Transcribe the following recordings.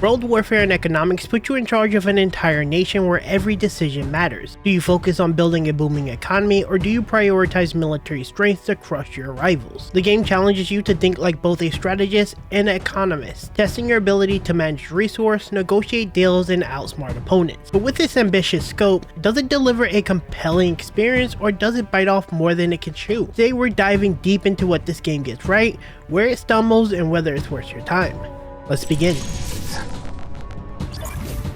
World Warfare and economics put you in charge of an entire nation where every decision matters. Do you focus on building a booming economy, or do you prioritize military strength to crush your rivals? The game challenges you to think like both a strategist and an economist, testing your ability to manage resource, negotiate deals, and outsmart opponents. But with this ambitious scope, does it deliver a compelling experience, or does it bite off more than it can chew? Today we're diving deep into what this game gets right, where it stumbles, and whether it's worth your time. Let's begin.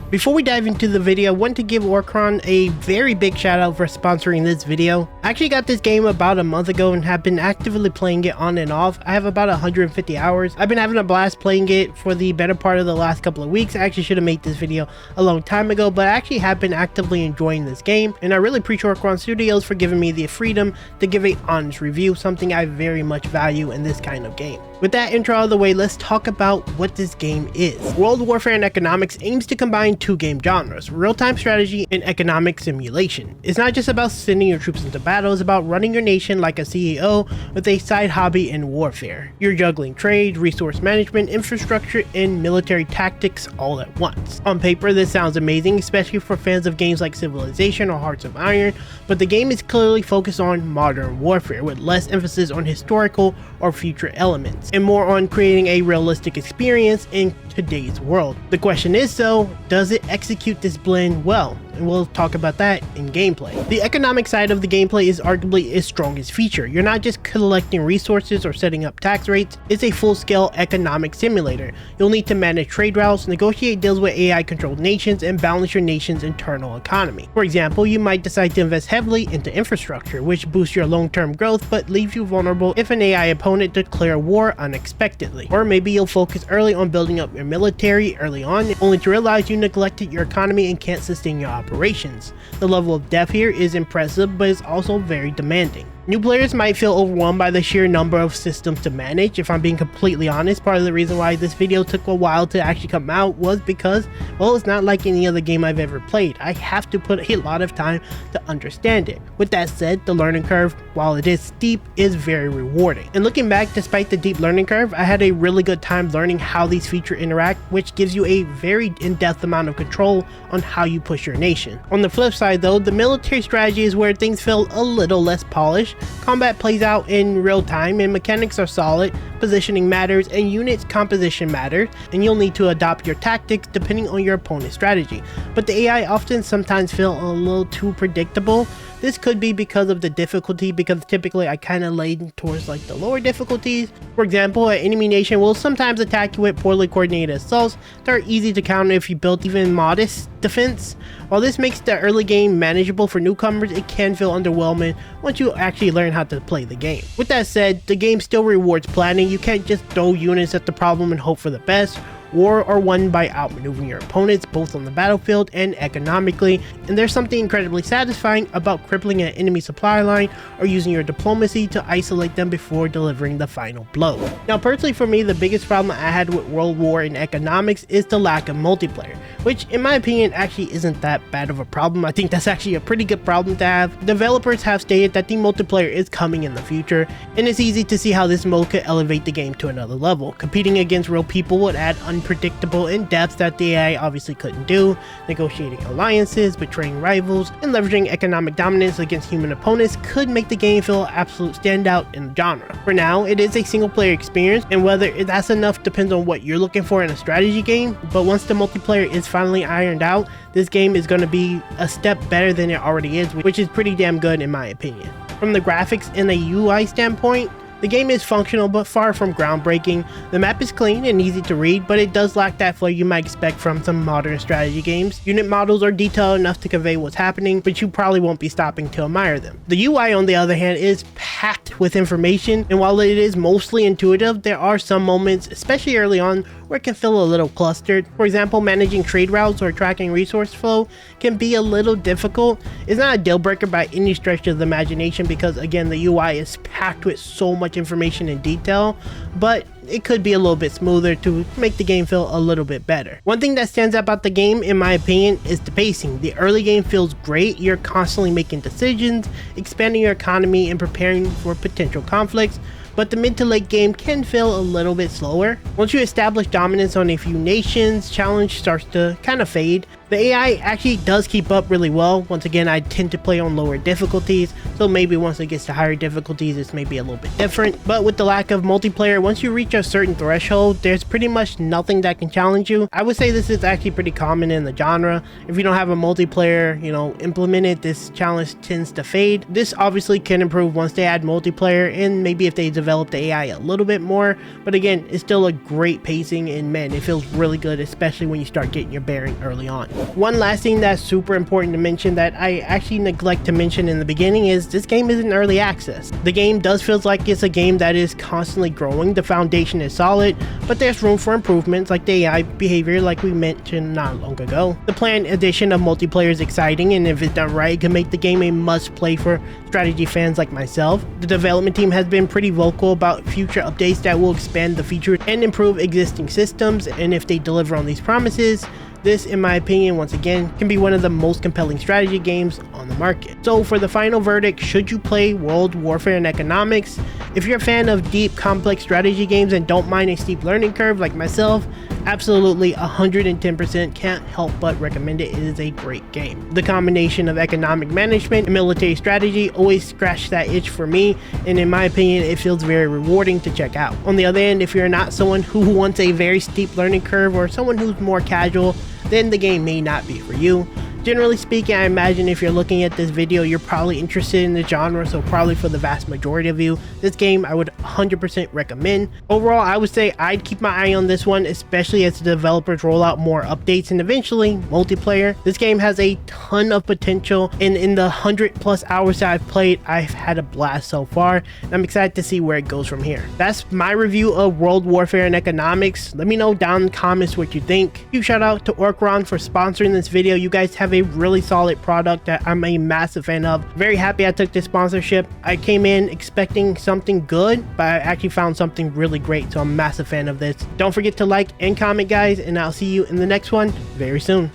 Before we dive into the video, I want to give Orcron a very big shout out for sponsoring this video. I actually got this game about a month ago and have been actively playing it on and off. I have about 150 hours. I've been having a blast playing it for the better part of the last couple of weeks. I actually should have made this video a long time ago, but I actually have been actively enjoying this game, and I really appreciate Orcron Studios for giving me the freedom to give an honest review, something I very much value in this kind of game. With that intro out of the way, let's talk about what this game is. World Warfare and economics aims to combine two game genres, real-time strategy and economic simulation. It's not just about sending your troops into battle, it's about running your nation like a CEO with a side hobby in warfare. You're juggling trade, resource management, infrastructure, and military tactics all at once. On paper, this sounds amazing, especially for fans of games like Civilization or Hearts of Iron, but the game is clearly focused on modern warfare with less emphasis on historical or future elements, and more on creating a realistic experience in today's world. The question is though, does it execute this blend well? And we'll talk about that in gameplay. The economic side of the gameplay is arguably its strongest feature. You're not just collecting resources or setting up tax rates, it's a full-scale economic simulator. You'll need to manage trade routes, negotiate deals with AI-controlled nations, and balance your nation's internal economy. For example, you might decide to invest heavily into infrastructure, which boosts your long-term growth but leaves you vulnerable if an AI opponent declares war unexpectedly. Or maybe you'll focus early on building up your military early on, only to realize you neglected your economy and can't sustain your operations. The level of depth here is impressive, but it's also very demanding. New players might feel overwhelmed by the sheer number of systems to manage. If I'm being completely honest, part of the reason why this video took a while to actually come out was because, well, it's not like any other game I've ever played. I have to put a lot of time to understand it. With that said, the learning curve, while it is steep, is very rewarding. And looking back, despite the deep learning curve, I had a really good time learning how these features interact, which gives you a very in-depth amount of control on how you push your nation. On the flip side though, the military strategy is where things feel a little less polished. Combat plays out in real time and mechanics are solid, positioning matters and units composition matters, and you'll need to adopt your tactics depending on your opponent's strategy. But the AI often sometimes feel a little too predictable. This could be because of the difficulty, because typically I kind of lean towards like the lower difficulties. For example, an enemy nation will sometimes attack you with poorly coordinated assaults that are easy to counter if you build even modest defense. While this makes the early game manageable for newcomers, it can feel underwhelming once you actually learn how to play the game. With that said, the game still rewards planning. You can't just throw units at the problem and hope for the best. War are won by outmaneuvering your opponents both on the battlefield and economically, and there's something incredibly satisfying about crippling an enemy supply line or using your diplomacy to isolate them before delivering the final blow. Now personally for me, the biggest problem I had with World War in economics is the lack of multiplayer, which in my opinion actually isn't that bad of a problem. I think that's actually a pretty good problem to have. Developers have stated that the multiplayer is coming in the future, and it's easy to see how this mode could elevate the game to another level. Competing against real people would add unpredictable in-depth that the AI obviously couldn't do, negotiating alliances, betraying rivals, and leveraging economic dominance against human opponents could make the game feel an absolute standout in the genre. For now, it is a single player experience, and whether that's enough depends on what you're looking for in a strategy game, but once the multiplayer is finally ironed out, this game is going to be a step better than it already is, which is pretty damn good in my opinion. From the graphics and a UI standpoint, the game is functional but far from groundbreaking. The map is clean and easy to read, but it does lack that flair you might expect from some modern strategy games. Unit models are detailed enough to convey what's happening, but you probably won't be stopping to admire them. The UI on the other hand is packed with information, and while it is mostly intuitive, there are some moments, especially early on, where it can feel a little clustered. For example, managing trade routes or tracking resource flow can be a little difficult. It's not a deal breaker by any stretch of the imagination because again, the UI is packed with so much information and detail, but it could be a little bit smoother to make the game feel a little bit better. One thing that stands out about the game, in my opinion, is the pacing. The early game feels great. You're constantly making decisions, expanding your economy, and preparing for potential conflicts. but the mid to late game can feel a little bit slower. Once you establish dominance on a few nations, challenge starts to kind of fade. The AI actually does keep up really well. Once again, I tend to play on lower difficulties, so maybe once it gets to higher difficulties, it's maybe a little bit different. But with the lack of multiplayer, once you reach a certain threshold, there's pretty much nothing that can challenge you. I would say this is actually pretty common in the genre. If you don't have a multiplayer, implemented, this challenge tends to fade. This obviously can improve once they add multiplayer, and maybe if they develop the AI a little bit more. But again, it's still a great pacing, and man, it feels really good, especially when you start getting your bearing early on. One last thing that's super important to mention that I actually neglect to mention in the beginning is this game is in early access. The game does feel like it's a game that is constantly growing. The foundation is solid, but there's room for improvements like the AI behavior like we mentioned not long ago. The planned addition of multiplayer is exciting, and if it's done right, it can make the game a must play for strategy fans like myself. The development team has been pretty vocal about future updates that will expand the features and improve existing systems, and if they deliver on these promises, this, in my opinion, once again, can be one of the most compelling strategy games on the market. So for the final verdict, should you play World Warfare and Economics? If you're a fan of deep, complex strategy games and don't mind a steep learning curve like myself, absolutely 110% can't help but recommend it. It is a great game. The combination of economic management and military strategy always scratched that itch for me, and in my opinion, it feels very rewarding to check out. On the other end, if you're not someone who wants a very steep learning curve or someone who's more casual, then the game may not be for you. Generally speaking, I imagine if you're looking at this video, you're probably interested in the genre, so probably for the vast majority of you, this game I would 100% recommend. Overall, I would say I'd keep my eye on this one, especially as the developers roll out more updates and eventually multiplayer. This game has a ton of potential, and in the 100+ hours that I've played, I've had a blast so far, and I'm excited to see where it goes from here. That's my review of World Warfare and Economics. Let me know down in the comments what you think. Huge shout out to Orkron for sponsoring this video. You guys have a really solid product that I'm a massive fan of. Very happy I took this sponsorship. I came in expecting something good, but I actually found something really great, so I'm a massive fan of this. Don't forget to like and comment, guys, and I'll see you in the next one very soon.